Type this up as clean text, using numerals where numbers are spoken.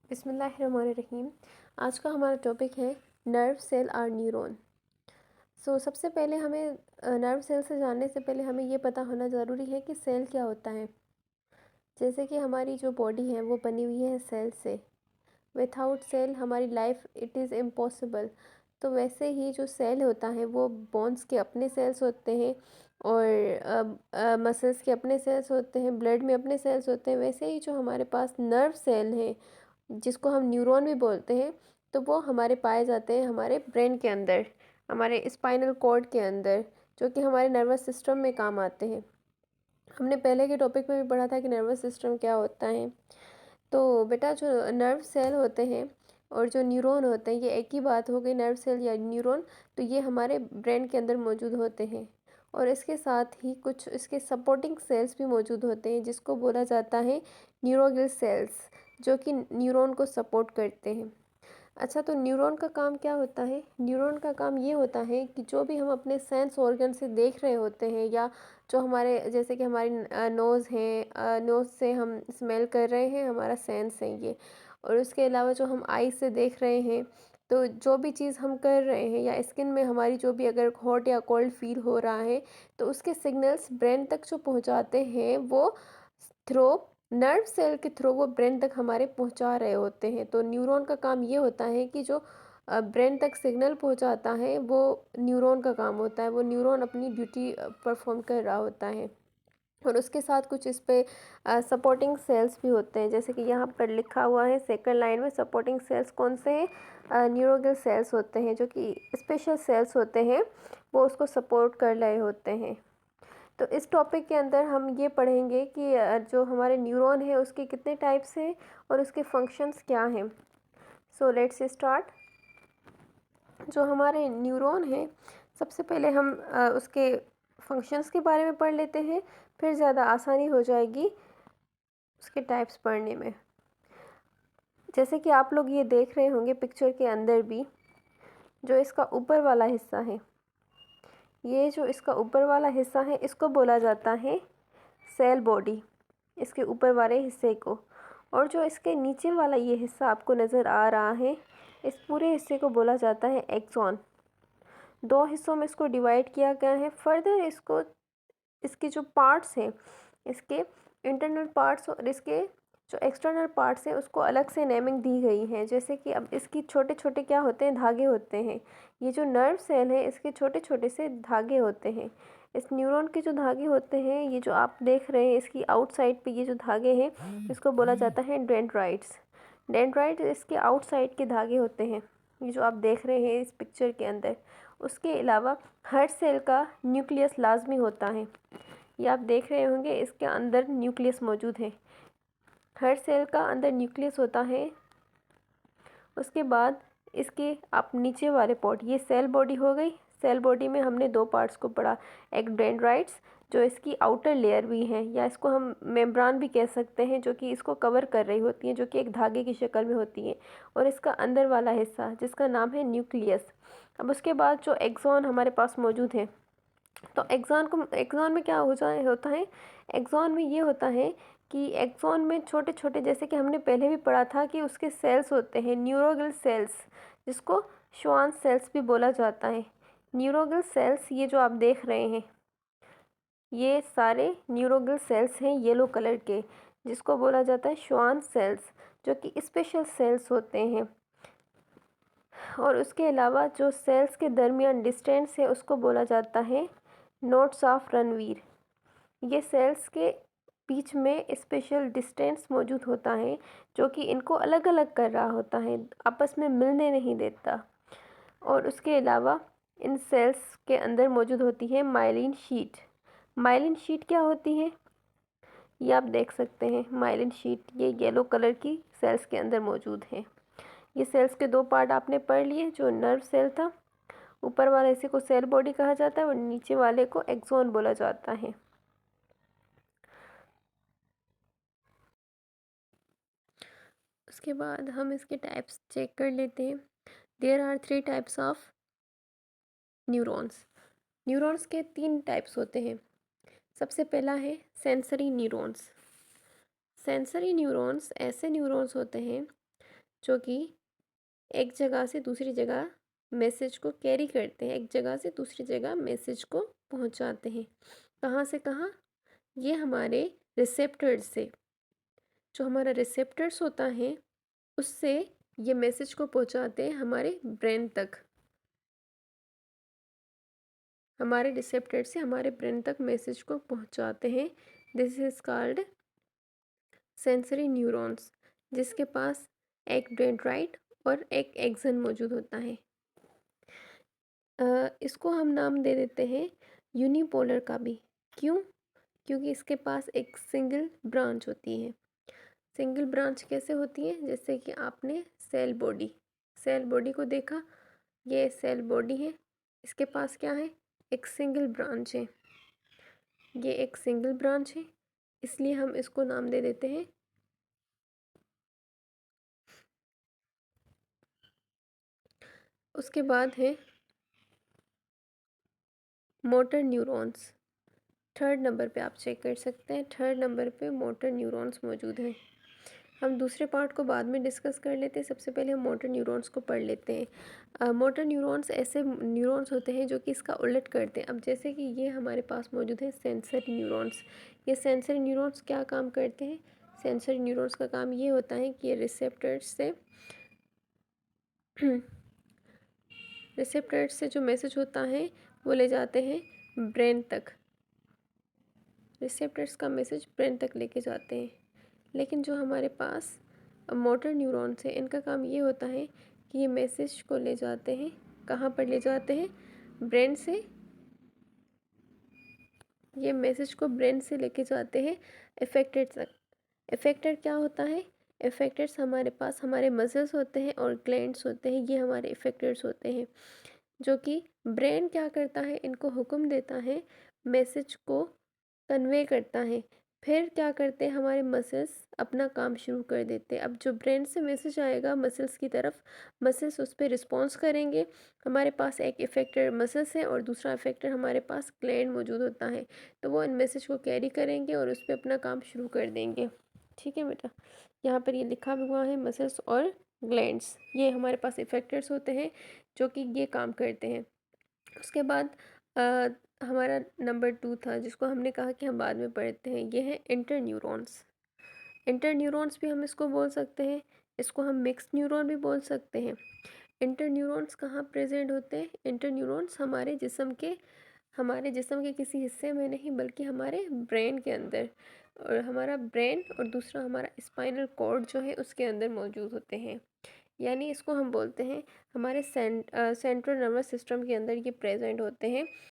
बिस्मिल्लाहिर्रहमानिर्रहीम। आज का हमारा टॉपिक है नर्व सेल और न्यूरॉन। सबसे पहले हमें नर्व सेल से जानने से पहले हमें ये पता होना ज़रूरी है कि सेल क्या होता है। जैसे कि हमारी जो बॉडी है वो बनी हुई है सेल से। विथआउट सेल हमारी लाइफ इट इज़ इम्पॉसिबल। तो वैसे ही जो सेल होता है वो बोन्स के अपने सेल्स होते हैं और मसल्स के अपने सेल्स होते हैं, ब्लड में अपने सेल्स होते हैं। वैसे ही जो हमारे पास नर्व सेल हैं जिसको हम न्यूरॉन भी बोलते हैं, तो वो हमारे पाए जाते हैं हमारे ब्रेन के अंदर, हमारे स्पाइनल कॉर्ड के अंदर, जो कि हमारे नर्वस सिस्टम में काम आते हैं। हमने पहले के टॉपिक में भी पढ़ा था कि नर्वस सिस्टम क्या होता है। तो बेटा जो नर्व सेल होते हैं और जो न्यूरॉन होते हैं, ये एक ही बात हो गई, नर्व सेल या न्यूरॉन। तो ये हमारे ब्रेन के अंदर मौजूद होते हैं और इसके साथ ही कुछ इसके सपोर्टिंग सेल्स भी मौजूद होते हैं जिसको बोला जाता है न्यूरोगल सेल्स, जो कि न्यूरॉन को सपोर्ट करते हैं। अच्छा, तो न्यूरॉन का काम क्या होता है? न्यूरॉन का काम ये होता है कि जो भी हम अपने सेंस ऑर्गन से देख रहे होते हैं, या जो हमारे जैसे कि हमारी नोज़ है, नोज़ से हम स्मेल कर रहे हैं, हमारा सेंस है ये। और उसके अलावा जो हम आई से देख रहे हैं, तो जो भी चीज़ हम कर रहे हैं, या स्किन में हमारी जो भी अगर हॉट या कोल्ड फील हो रहा है, तो उसके सिग्नल्स ब्रेन तक जो पहुंचाते हैं वो थ्रू नर्व सेल के थ्रू वो ब्रेन तक हमारे पहुंचा रहे होते हैं। तो न्यूरॉन का काम ये होता है कि जो ब्रेन तक सिग्नल पहुंचाता है वो न्यूरॉन का काम होता है। वो न्यूरॉन अपनी ड्यूटी परफॉर्म कर रहा होता है। और उसके साथ कुछ इस पे सपोर्टिंग सेल्स भी होते हैं, जैसे कि यहाँ पर लिखा हुआ है सेकंड लाइन में। सपोर्टिंग सेल्स कौन से हैं? न्यूरोगल सेल्स होते हैं, जो कि स्पेशल सेल्स होते हैं, वो उसको सपोर्ट कर रहे होते हैं। तो इस टॉपिक के अंदर हम ये पढ़ेंगे कि जो हमारे न्यूरॉन है उसके कितने टाइप्स हैं और उसके फंक्शंस क्या हैं। So let's start. जो हमारे न्यूरॉन हैं, सबसे पहले हम उसके फंक्शंस के बारे में पढ़ लेते हैं, फिर ज़्यादा आसानी हो जाएगी उसके टाइप्स पढ़ने में। जैसे कि आप लोग ये देख रहे होंगे पिक्चर के अंदर भी, जो इसका ऊपर वाला हिस्सा है, ये जो इसका ऊपर वाला हिस्सा है, इसको बोला जाता है सेल बॉडी, इसके ऊपर वाले हिस्से को। और जो इसके नीचे वाला ये हिस्सा आपको नज़र आ रहा है, इस पूरे हिस्से को बोला जाता है एक्सॉन। दो हिस्सों में इसको डिवाइड किया गया है। फर्दर इसको इसके जो पार्ट्स हैं, इसके इंटरनल पार्ट्स और इसके जो एक्सटर्नल पार्ट्स हैं, उसको अलग से नेमिंग दी गई है। जैसे कि अब इसकी छोटे छोटे क्या होते हैं, धागे होते हैं। ये जो नर्व सेल है, इसके छोटे छोटे से धागे होते हैं। इस न्यूरॉन के जो धागे होते हैं, ये जो आप देख रहे हैं, इसकी आउटसाइड पे ये जो धागे हैं, इसको बोला जाता है डेंड्राइट्स। डेंड्राइट इसके आउटसाइड के धागे होते हैं, ये जो आप देख रहे हैं इस पिक्चर के अंदर। उसके अलावा हर सेल का न्यूक्लियस लाजमी होता है। ये आप देख रहे होंगे, इसके अंदर न्यूक्लियस मौजूद है। हर सेल का अंदर न्यूक्लियस होता है। उसके बाद इसके आप नीचे वाले पार्ट, ये सेल बॉडी हो गई। सेल बॉडी में हमने दो पार्ट्स को पढ़ा, एक डेंड्राइट्स जो इसकी आउटर लेयर भी है, या इसको हम मेम्ब्रान भी कह सकते हैं, जो कि इसको कवर कर रही होती है, जो कि एक धागे की शक्ल में होती है। और इसका अंदर वाला हिस्सा जिसका नाम है न्यूक्लियस। अब उसके बाद जो एक्सॉन हमारे पास मौजूद है, तो एक्सॉन में क्या होता है? एक्सॉन में ये होता है कि एक्सॉन में छोटे छोटे, जैसे कि हमने पहले भी पढ़ा था कि उसके सेल्स होते हैं न्यूरोगल सेल्स, जिसको श्वान सेल्स भी बोला जाता है। न्यूरोगल सेल्स ये जो आप देख रहे हैं, ये सारे न्यूरोगल सेल्स हैं येलो कलर के, जिसको बोला जाता है श्वान सेल्स, जो कि स्पेशल सेल्स होते हैं। और उसके अलावा जो सेल्स के दरमियान डिस्टेंस है, उसको बोला जाता है नोट्स ऑफ रणवीर। ये सेल्स के बीच में स्पेशल डिस्टेंस मौजूद होता है, जो कि इनको अलग अलग कर रहा होता है, आपस में मिलने नहीं देता। और उसके अलावा इन सेल्स के अंदर मौजूद होती है माइलिन शीट। माइलिन शीट क्या होती है? ये आप देख सकते हैं, माइलिन शीट ये येलो कलर की सेल्स के अंदर मौजूद है। ये सेल्स के दो पार्ट आपने पढ़ लिए, जो नर्व सेल था, ऊपर वाले हिस्से को सेल बॉडी कहा जाता है और नीचे वाले को एक्सॉन बोला जाता है। उसके बाद हम इसके टाइप्स चेक कर लेते हैं। There are 3 types of neurons. Neurons के 3 टाइप्स होते हैं। सबसे पहला है सेंसरी न्यूरॉन्स। सेंसरी न्यूरॉन्स ऐसे न्यूरॉन्स होते हैं जो कि एक जगह से दूसरी जगह मैसेज को कैरी करते हैं, एक जगह से दूसरी जगह मैसेज को पहुंचाते हैं। कहाँ से कहाँ? ये हमारे रिसेप्टर्स से, जो हमारा रिसेप्टर्स होता है उससे ये मैसेज को पहुंचाते हैं हमारे ब्रेन तक। हमारे रिसेप्टर से हमारे ब्रेन तक मैसेज को पहुंचाते हैं। This is called sensory neurons, जिसके पास एक डेंड्राइट और एक एक्सन मौजूद होता है। इसको हम नाम दे देते हैं यूनिपोलर का भी। क्यों? क्योंकि इसके पास एक सिंगल ब्रांच होती है। सिंगल ब्रांच कैसे होती है? जैसे कि आपने सेल बॉडी को देखा, ये सेल बॉडी है, इसके पास क्या है? एक सिंगल ब्रांच है। ये एक सिंगल ब्रांच है, इसलिए हम इसको नाम दे देते हैं उसके बाद है मोटर न्यूरॉन्स। थर्ड नंबर पे आप चेक कर सकते हैं, थर्ड नंबर पे मोटर न्यूरॉन्स मौजूद हैं। हम दूसरे पार्ट को बाद में डिस्कस कर लेते हैं, सबसे पहले हम मोटर न्यूरॉन्स को पढ़ लेते हैं। मोटर न्यूरॉन्स ऐसे न्यूरॉन्स होते हैं जो कि इसका उलट करते हैं। अब जैसे कि ये हमारे पास मौजूद है सेंसरी न्यूरॉन्स। ये सेंसरी न्यूरॉन्स क्या काम करते हैं? सेंसरी न्यूरॉन्स का काम ये होता है कि ये रिसेप्टर्स से जो मैसेज होता है वो ले जाते हैं ब्रेन तक। रिसेप्टर्स का मैसेज ब्रेन तक लेके जाते हैं। लेकिन जो हमारे पास मोटर न्यूरॉन्स है, इनका काम ये होता है कि ये मैसेज को ले जाते हैं, कहाँ पर ले जाते हैं? ब्रेन से। ये मैसेज को ब्रेन से लेके जाते हैं इफेक्टेड तक। इफेक्टेड क्या होता है? इफेक्टेड्स हमारे पास हमारे मसल्स होते हैं और ग्लैंड्स होते हैं, ये हमारे इफेक्टेड्स होते हैं। जो कि ब्रेन क्या करता है? इनको हुक्म देता है, मैसेज को कन्वे करता है। फिर क्या करते हैं? हमारे मसल्स अपना काम शुरू कर देते हैं। अब जो ब्रेन से मैसेज आएगा मसल्स की तरफ, मसल्स उस पर रिस्पॉन्स करेंगे। हमारे पास एक इफेक्टर मसल्स है और दूसरा इफेक्टर हमारे पास ग्लैंड मौजूद होता है, तो वो इन मैसेज को कैरी करेंगे और उस पर अपना काम शुरू कर देंगे। ठीक है बेटा, यहाँ पर ये लिखा भी हुआ है मसल्स और ग्लैंड्स, ये हमारे पास इफेक्टर्स होते हैं जो कि ये काम करते हैं। उसके बाद अ, हमारा नंबर 2 था जिसको हमने कहा कि हम बाद में पढ़ते हैं, ये है इंटर न्यूरॉन्स। इंटर न्यूरॉन्स भी हम इसको बोल सकते हैं, इसको हम मिक्स न्यूरॉन भी बोल सकते हैं। इंटर न्यूरॉन्स कहाँ प्रेजेंट होते हैं? इंटर न्यूरॉन्स हमारे जिस्म के किसी हिस्से में नहीं बल्कि हमारे ब्रेन के अंदर, और हमारा ब्रेन और दूसरा हमारा स्पाइनल कॉर्ड जो है उसके अंदर मौजूद होते हैं। यानी इसको हम बोलते हैं हमारे सेंट्रल नर्वस सिस्टम के अंदर ये प्रेजेंट होते हैं।